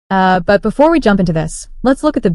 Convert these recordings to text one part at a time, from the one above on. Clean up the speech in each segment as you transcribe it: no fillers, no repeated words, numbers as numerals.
But before we jump into this, let's look at the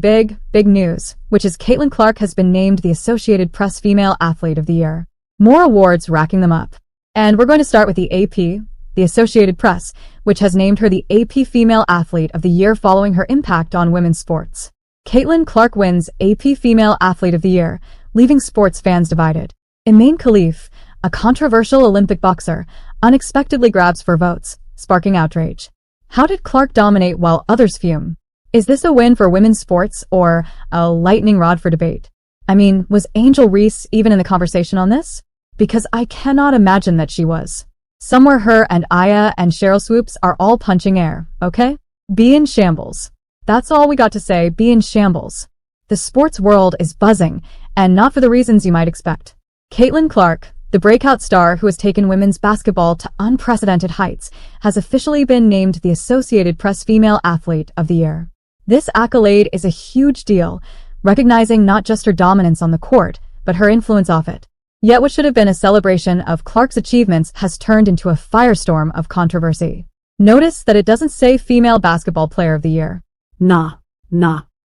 big news, which is Caitlin Clark has been named the Associated Press Female Athlete of the Year. More awards racking them up. And we're going to start with the AP, the Associated Press, which has named her the AP Female Athlete of the Year following her impact on women's sports. Caitlin Clark wins AP Female Athlete of the Year, leaving sports fans divided. Imane Khelif, a controversial Olympic boxer, unexpectedly grabs for votes, sparking outrage. How did Clark dominate while others fume? Is this a win for women's sports or a lightning rod for debate? I mean, was Angel Reese even in the conversation on this? Because I cannot imagine that she was. Somewhere her and Aya and Cheryl Swoops are all punching air, okay? Be in shambles. That's all we got to say, be in shambles. The sports world is buzzing, and not for the reasons you might expect. Caitlin Clark, the breakout star who has taken women's basketball to unprecedented heights, has officially been named the Associated Press Female Athlete of the Year. This accolade is a huge deal, recognizing not just her dominance on the court, but her influence off it. Yet what should have been a celebration of Clark's achievements has turned into a firestorm of controversy. Notice that it doesn't say Female Basketball Player of the Year. Nah.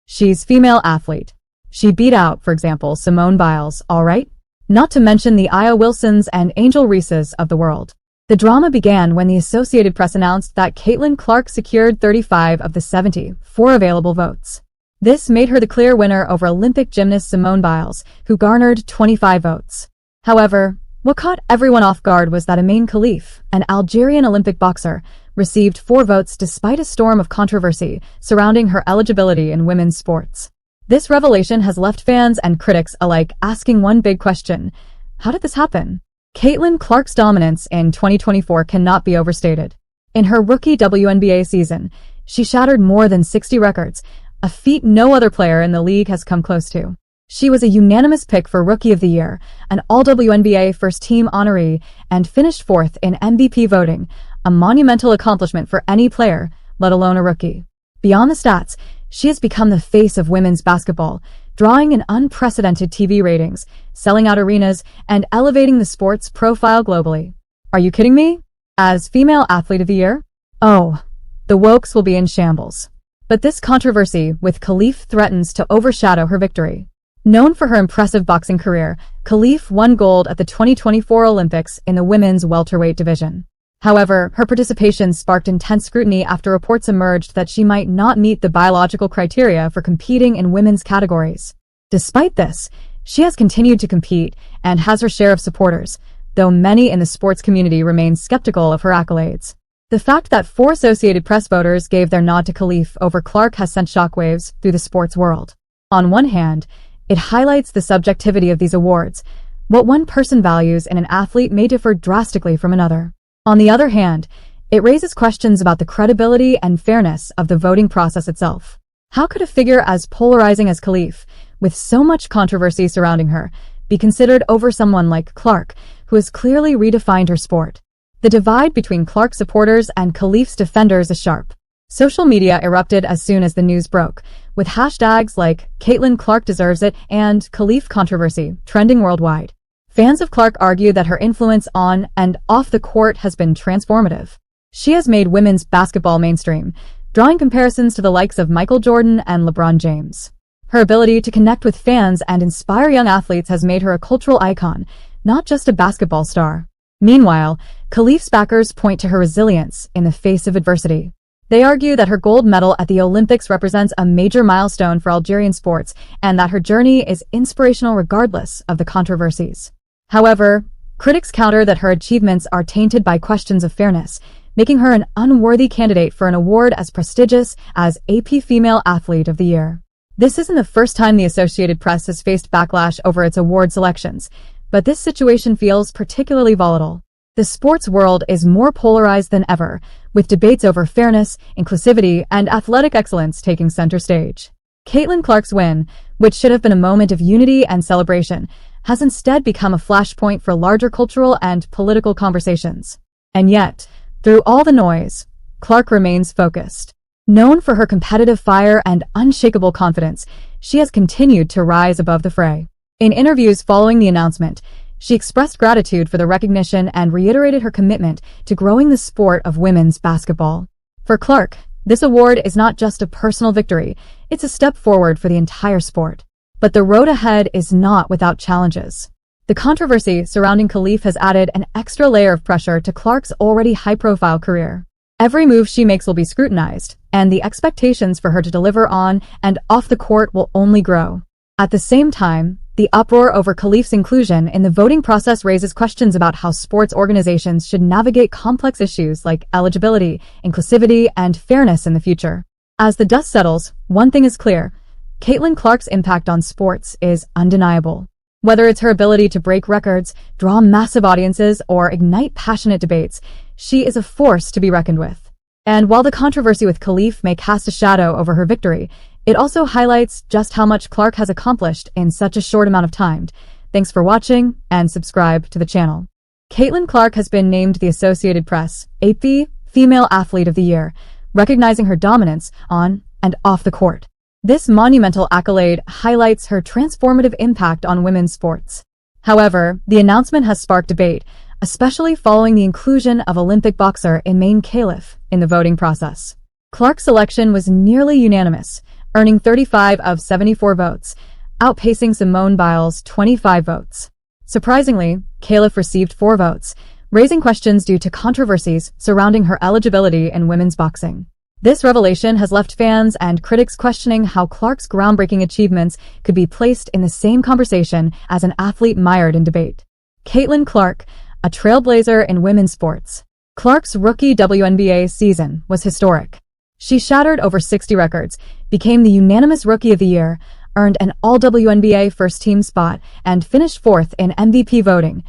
She's Female Athlete. She beat out, for example, Simone Biles, alright? Not to mention the Aya Wilsons and Angel Reeses of the world. The drama began when the Associated Press announced that Caitlin Clark secured 35 of the 74 available votes. This made her the clear winner over Olympic gymnast Simone Biles, who garnered 25 votes. However, what caught everyone off guard was that Imane Khelif, an Algerian Olympic boxer, received 4 votes despite a storm of controversy surrounding her eligibility in women's sports. This revelation has left fans and critics alike asking one big question: how did this happen? Caitlin Clark's dominance in 2024 cannot be overstated. In her rookie WNBA season, she shattered more than 60 records, a feat no other player in the league has come close to. She was a unanimous pick for Rookie of the Year, an All-WNBA first-team honoree, and finished 4th in MVP voting, a monumental accomplishment for any player, let alone a rookie. Beyond the stats, she has become the face of women's basketball, drawing an unprecedented TV ratings, selling out arenas, and elevating the sport's profile globally. Are you kidding me? As Female Athlete of the Year? Oh, the wokes will be in shambles. But this controversy with Khelif threatens to overshadow her victory. Known for her impressive boxing career, Khelif won gold at the 2024 Olympics in the women's welterweight division. However, her participation sparked intense scrutiny after reports emerged that she might not meet the biological criteria for competing in women's categories. Despite this, she has continued to compete and has her share of supporters, though many in the sports community remain skeptical of her accolades. The fact that 4 Associated Press voters gave their nod to Khelif over Clark has sent shockwaves through the sports world. On one hand, it highlights the subjectivity of these awards. What one person values in an athlete may differ drastically from another. On the other hand, it raises questions about the credibility and fairness of the voting process itself. How could a figure as polarizing as Khelif, with so much controversy surrounding her, be considered over someone like Clark, who has clearly redefined her sport? The divide between Clark's supporters and Khelif's defenders is sharp. Social media erupted as soon as the news broke, with hashtags like Caitlin Clark deserves it and Khelif controversy trending worldwide. Fans of Clark argue that her influence on and off the court has been transformative. She has made women's basketball mainstream, drawing comparisons to the likes of Michael Jordan and LeBron James. Her ability to connect with fans and inspire young athletes has made her a cultural icon, not just a basketball star. Meanwhile, Khelif's backers point to her resilience in the face of adversity. They argue that her gold medal at the Olympics represents a major milestone for Algerian sports and that her journey is inspirational regardless of the controversies. However, critics counter that her achievements are tainted by questions of fairness, making her an unworthy candidate for an award as prestigious as AP Female Athlete of the Year. This isn't the first time the Associated Press has faced backlash over its award selections, but this situation feels particularly volatile. The sports world is more polarized than ever, with debates over fairness, inclusivity, and athletic excellence taking center stage. Caitlin Clark's win, which should have been a moment of unity and celebration, has instead become a flashpoint for larger cultural and political conversations. And yet, through all the noise, Clark remains focused. Known for her competitive fire and unshakable confidence, she has continued to rise above the fray. In interviews following the announcement, she expressed gratitude for the recognition and reiterated her commitment to growing the sport of women's basketball. For Clark, This award is not just a personal victory, it's a step forward for the entire sport. But the road ahead is not without challenges. The controversy surrounding Khelif has added an extra layer of pressure to Clark's already high-profile career. Every move she makes will be scrutinized, and the expectations for her to deliver on and off the court will only grow. At the same time, the uproar over Khelif's inclusion in the voting process raises questions about how sports organizations should navigate complex issues like eligibility, inclusivity, and fairness in the future. As the dust settles, one thing is clear: Caitlin Clark's impact on sports is undeniable. Whether it's her ability to break records, draw massive audiences, or ignite passionate debates, she is a force to be reckoned with. And while the controversy with Khelif may cast a shadow over her victory, it also highlights just how much Clark has accomplished in such a short amount of time. Thanks for watching, and subscribe to the channel. Caitlin Clark has been named the Associated Press AP Female Athlete of the Year, recognizing her dominance on and off the court. This monumental accolade highlights her transformative impact on women's sports. However, the announcement has sparked debate, especially following the inclusion of Olympic boxer Imane Khelif in the voting process. Clark's selection was nearly unanimous, earning 35 of 74 votes, outpacing Simone Biles' 25 votes. Surprisingly, Khelif received 4 votes, raising questions due to controversies surrounding her eligibility in women's boxing. This revelation has left fans and critics questioning how Clark's groundbreaking achievements could be placed in the same conversation as an athlete mired in debate. Caitlin Clark, a trailblazer in women's sports. Clark's rookie WNBA season was historic. She shattered over 60 records, became the unanimous Rookie of the Year, earned an All-WNBA first-team spot, and finished 4th in MVP voting,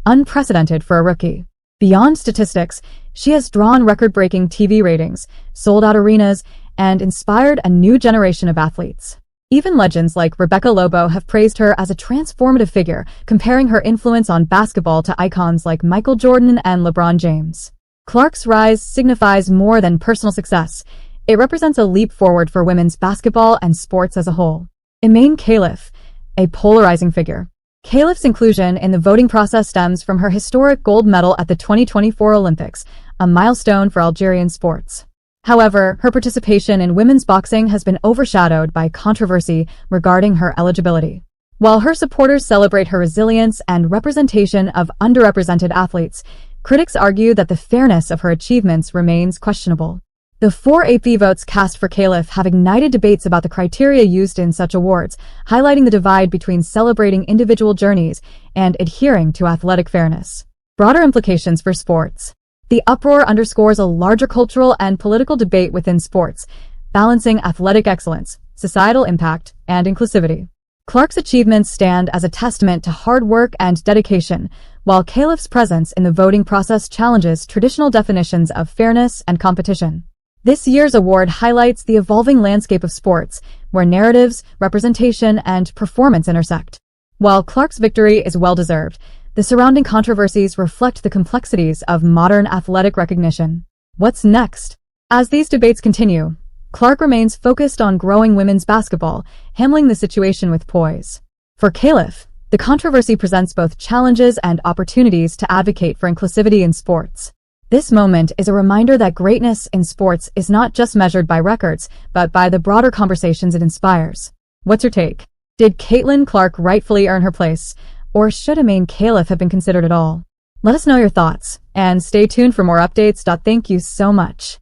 unprecedented for a rookie. Beyond statistics, she has drawn record-breaking TV ratings, sold out arenas, and inspired a new generation of athletes. Even legends like Rebecca Lobo have praised her as a transformative figure, comparing her influence on basketball to icons like Michael Jordan and LeBron James. Clark's rise signifies more than personal success. It represents a leap forward for women's basketball and sports as a whole. Imane Khelif, a polarizing figure. Khelif's inclusion in the voting process stems from her historic gold medal at the 2024 Olympics, a milestone for Algerian sports. However, her participation in women's boxing has been overshadowed by controversy regarding her eligibility. While her supporters celebrate her resilience and representation of underrepresented athletes, critics argue that the fairness of her achievements remains questionable. The 4 AP votes cast for Khelif have ignited debates about the criteria used in such awards, highlighting the divide between celebrating individual journeys and adhering to athletic fairness. Broader implications for sports. The uproar underscores a larger cultural and political debate within sports, balancing athletic excellence, societal impact, and inclusivity. Clark's achievements stand as a testament to hard work and dedication, while Khelif's presence in the voting process challenges traditional definitions of fairness and competition. This year's award highlights the evolving landscape of sports, where narratives, representation, and performance intersect. While Clark's victory is well-deserved, the surrounding controversies reflect the complexities of modern athletic recognition. What's next? As these debates continue, Clark remains focused on growing women's basketball, handling the situation with poise. For Khelif, the controversy presents both challenges and opportunities to advocate for inclusivity in sports. This moment is a reminder that greatness in sports is not just measured by records, but by the broader conversations it inspires. What's your take? Did Caitlin Clark rightfully earn her place, or should Imane Khelif have been considered at all? Let us know your thoughts, and stay tuned for more updates. Thank you so much.